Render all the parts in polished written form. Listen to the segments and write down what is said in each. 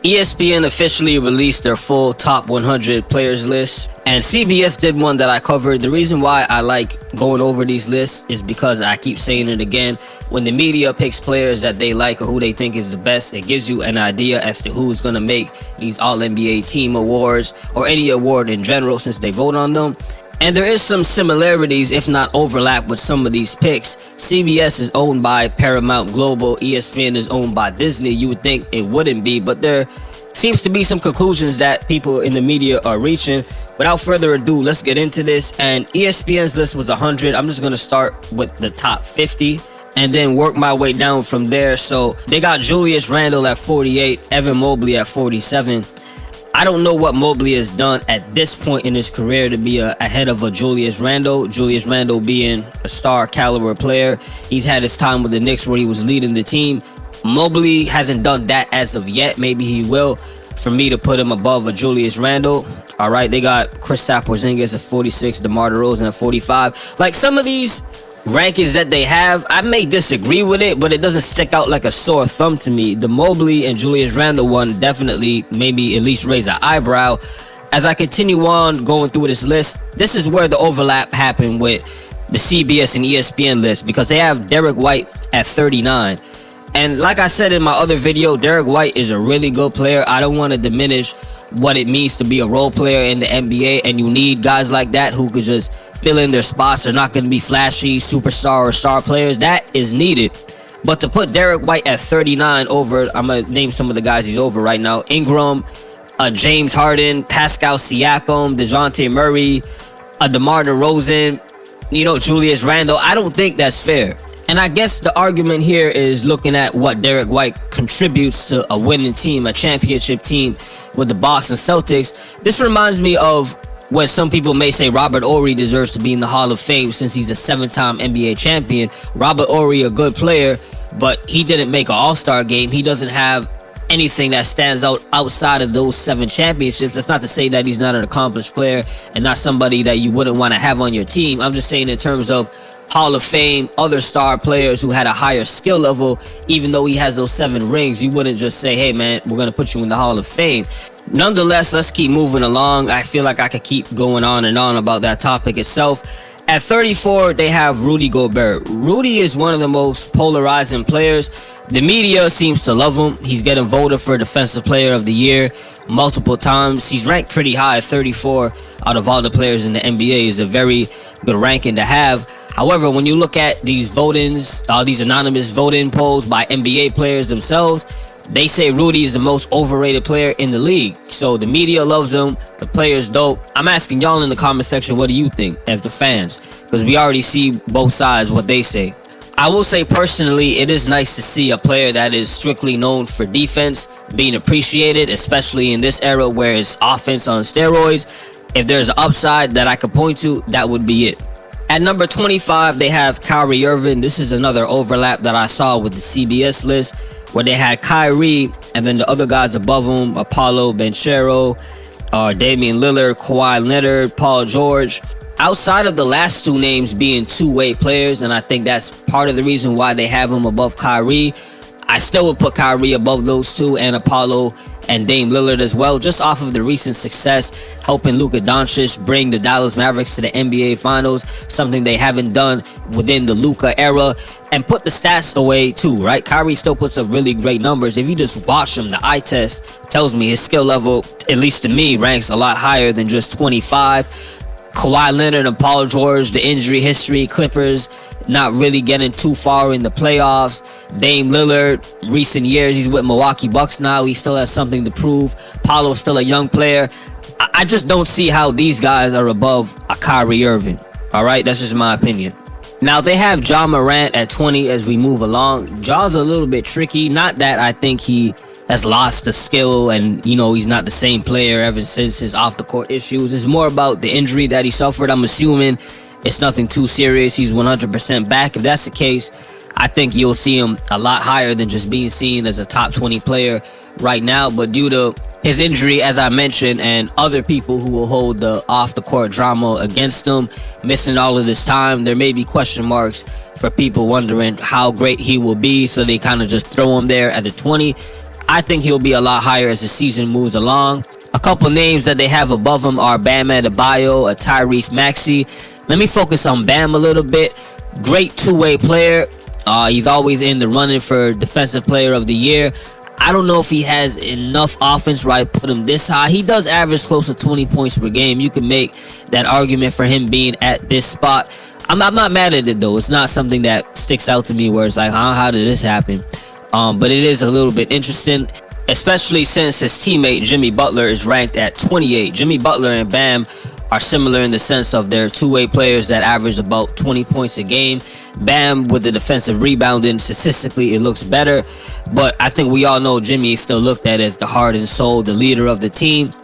ESPN officially released their full top 100 players list, and CBS did one that I covered. The reason why I like going over these lists is because I keep saying it again. When the media picks players that they like or who they think is the best, it gives you an idea as to who's going to make these All-NBA team awards or any award in general since they vote on them. And there is some similarities, if not overlap, with some of these picks. CBS is owned by Paramount Global. ESPN is owned by Disney. You would think it wouldn't be, but there seems to be some conclusions that people in the media are reaching. Without further ado, let's get into this. And ESPN's list was 100. I'm just going to start with the top 50 and then work my way down from there. So they got Julius Randle at 48, Evan Mobley at 47. I don't know what Mobley has done at this point in his career to be ahead of a Julius Randle. Julius Randle being a star caliber player. He's had his time with the Knicks where he was leading the team. Mobley hasn't done that as of yet. Maybe he will. For me to put him above a Julius Randle. All right, they got Kristaps Porzingis at 46, DeMar DeRozan at 45. Like some of these rankings that they have, I may disagree with it, but it doesn't stick out like a sore thumb to me. The Mobley and Julius Randle one definitely maybe at least raise an eyebrow. As I continue on going through this list, this is where the overlap happened with the CBS and ESPN list, because they have Derrick White at 39. And like I said in my other video, Derrick White is a really good player. I don't want to diminish what it means to be a role player in the NBA, and you need guys like that who could just fill in their spots. They're not going to be flashy superstar or star players. That is needed. But to put Derrick White at 39 over, I'm going to name some of the guys he's over right now. Ingram, James Harden, Pascal Siakam, DeJounte Murray, DeMar DeRozan, Julius Randle. I don't think that's fair. And I guess the argument here is looking at what Derrick White contributes to a winning team, a championship team with the Boston Celtics. This reminds me of when some people may say Robert Horry deserves to be in the Hall of Fame since he's a 7-time NBA champion. Robert Horry, a good player, but he didn't make an All-Star game. He doesn't have anything that stands out outside of those 7 championships. That's not to say that he's not an accomplished player and not somebody that you wouldn't want to have on your team. I'm just saying in terms of Hall of Fame, other star players who had a higher skill level, even though he has those 7 rings, you wouldn't just say, hey man, we're going to put you in the Hall of Fame. Nonetheless, let's keep moving along. I feel like I could keep going on and on about that topic itself. At 34, they have Rudy Gobert. Rudy is one of the most polarizing players. The media seems to love him. He's getting voted for Defensive Player of the Year multiple times. He's ranked pretty high at 34 out of all the players in the NBA. Is a very good ranking to have. However, when you look at these votings, these anonymous voting polls by NBA players themselves, they say Rudy is the most overrated player in the league. So the media loves him, the players don't. I'm asking y'all in the comment section, what do you think as the fans? Because we already see both sides, what they say. I will say personally, it is nice to see a player that is strictly known for defense being appreciated, especially in this era where it's offense on steroids. If there's an upside that I could point to, that would be it. At number 25, they have Kyrie Irving. This is another overlap that I saw with the CBS list, where they had Kyrie and then the other guys above him, Apollo Banchero, Damian Lillard, Kawhi Leonard, Paul George. Outside of the last 2 names being two-way players, and I think that's part of the reason why they have him above Kyrie, I still would put Kyrie above those 2 and Apollo and Dame Lillard as well, just off of the recent success, helping Luka Doncic bring the Dallas Mavericks to the NBA Finals, something they haven't done within the Luka era, and put the stats away too, right? Kyrie still puts up really great numbers. If you just watch him, the eye test tells me his skill level, at least to me, ranks a lot higher than just 25. Kawhi Leonard and Paul George, the injury history, Clippers not really getting too far in the playoffs. Dame Lillard, recent years, he's with Milwaukee Bucks now. He still has something to prove. Paulo's still a young player. I just don't see how these guys are above a Kyrie Irving. All right, that's just my opinion. Now, they have Ja Morant at 20 as we move along. Ja's a little bit tricky. Not that I think he has lost the skill and, he's not the same player ever since his off-the-court issues. It's more about the injury that he suffered. I'm assuming it's nothing too serious. He's 100% back. If that's the case, I think you'll see him a lot higher than just being seen as a top 20 player right now. But due to his injury, as I mentioned, and other people who will hold the off-the-court drama against him, missing all of this time, there may be question marks for people wondering how great he will be. So they kind of just throw him there at the 20. I think he'll be a lot higher as the season moves along. A couple names that they have above him are Bam Adebayo, Tyrese Maxey. Let me focus on Bam a little bit. Great two-way player. He's always in the running for Defensive Player of the Year. I don't know if he has enough offense where I put him this high. He does average close to 20 points per game. You can make that argument for him being at this spot. I'm not mad at it, though. It's not something that sticks out to me where it's like, how did this happen? But it is a little bit interesting, especially since his teammate Jimmy Butler is ranked at 28. Jimmy Butler and Bam are similar in the sense of they're two-way players that average about 20 points a game. Bam, with the defensive rebounding, statistically it looks better, but I think we all know Jimmy is still looked at as the heart and soul, the leader of the team.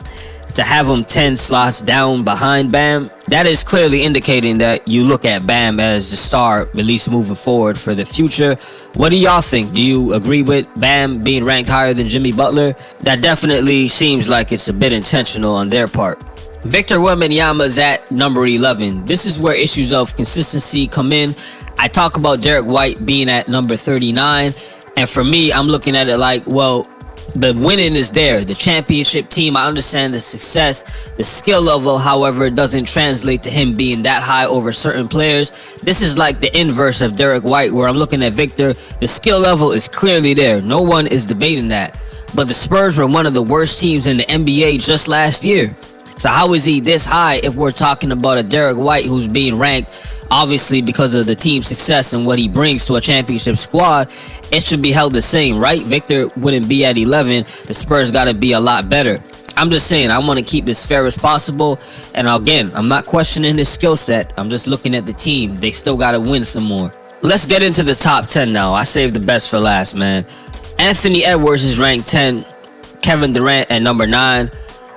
To have him 10 slots down behind Bam, that is clearly indicating that you look at Bam as the star, at least moving forward for the future. What do y'all think? Do you agree with Bam being ranked higher than Jimmy Butler? That definitely seems like it's a bit intentional on their part. Victor Wembanyama is at number 11. This is where issues of consistency come in. I talk about Derrick White being at number 39, and for me, I'm looking at it like, well, the winning is there. The championship team, I understand the success. The skill level, however, doesn't translate to him being that high over certain players. This is like the inverse of Derrick White, where I'm looking at Victor. The skill level is clearly there. No one is debating that. But the Spurs were one of the worst teams in the NBA just last year. So how is he this high if we're talking about a Derrick White who's being ranked, obviously because of the team's success and what he brings to a championship squad? It should be held the same, right? Victor wouldn't be at 11. The Spurs got to be a lot better. I'm just saying, I want to keep this fair as possible. And again, I'm not questioning his skill set. I'm just looking at the team. They still got to win some more. Let's get into the top 10 now. I saved the best for last, man. Anthony Edwards is ranked 10. Kevin Durant at number 9.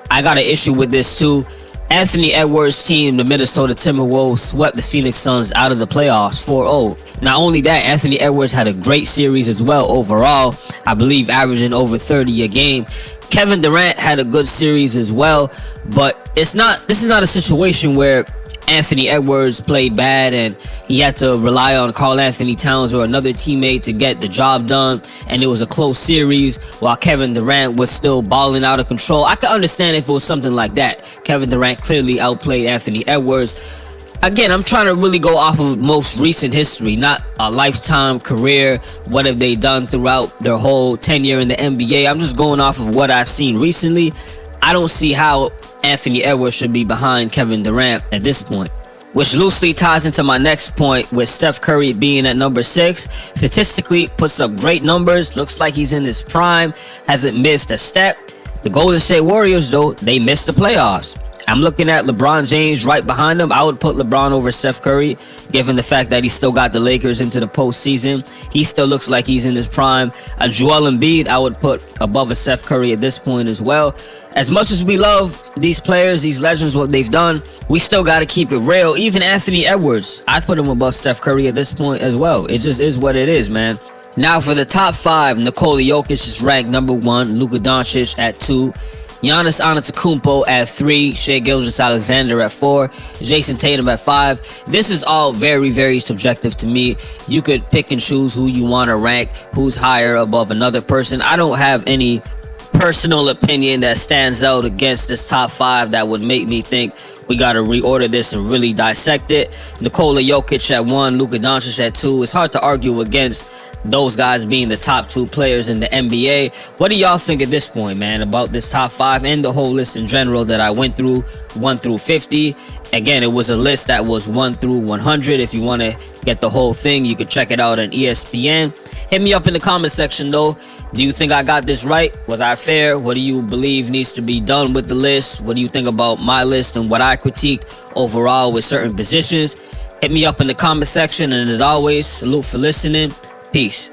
I got an issue with this too. Anthony Edwards' team, the Minnesota Timberwolves, swept the Phoenix Suns out of the playoffs 4-0. Not only that, Anthony Edwards had a great series as well overall. I believe averaging over 30 a game. Kevin Durant had a good series as well, but this is not a situation where Anthony Edwards played bad and he had to rely on Karl Anthony Towns or another teammate to get the job done, and it was a close series while Kevin Durant was still balling out of control. I could understand if it was something like that. Kevin Durant clearly outplayed Anthony Edwards. Again, I'm trying to really go off of most recent history, not a lifetime career. What have they done throughout their whole tenure in the NBA? I'm just going off of what I've seen recently. I don't see how Anthony Edwards should be behind Kevin Durant at this point, which loosely ties into my next point with Steph Curry being at number 6. Statistically, puts up great numbers, looks like he's in his prime, hasn't missed a step. The Golden State Warriors, though, they missed the playoffs. I'm looking at LeBron James right behind him. I would put LeBron over Steph Curry, given the fact that he still got the Lakers into the postseason. He still looks like he's in his prime. A Joel Embiid, I would put above a Steph Curry at this point as well. As much as we love these players, these legends, what they've done, we still got to keep it real. Even Anthony Edwards, I'd put him above Steph Curry at this point as well. It just is what it is, man. Now for the top 5, Nikola Jokic is ranked number 1, Luka Doncic at 2, Giannis Antetokounmpo at 3, Shai Gilgeous-Alexander at 4, Jason Tatum at 5. This is all very, very subjective to me. You could pick and choose who you want to rank, who's higher above another person. I don't have any personal opinion that stands out against this top 5 that would make me think we got to reorder this and really dissect it. Nikola Jokic at 1, Luka Doncic at 2. It's hard to argue against those guys being the top 2 players in the NBA. What do y'all think at this point, man, about this top 5 and the whole list in general that I went through, 1 through 50? Again, it was a list that was 1 through 100. If you want to get the whole thing, you can check it out on ESPN. Hit me up in the comment section, though. Do you think I got this right? Was I fair? What do you believe needs to be done with the list? What do you think about my list and what I critiqued overall with certain positions? Hit me up in the comment section, and as always, salute for listening. Peace.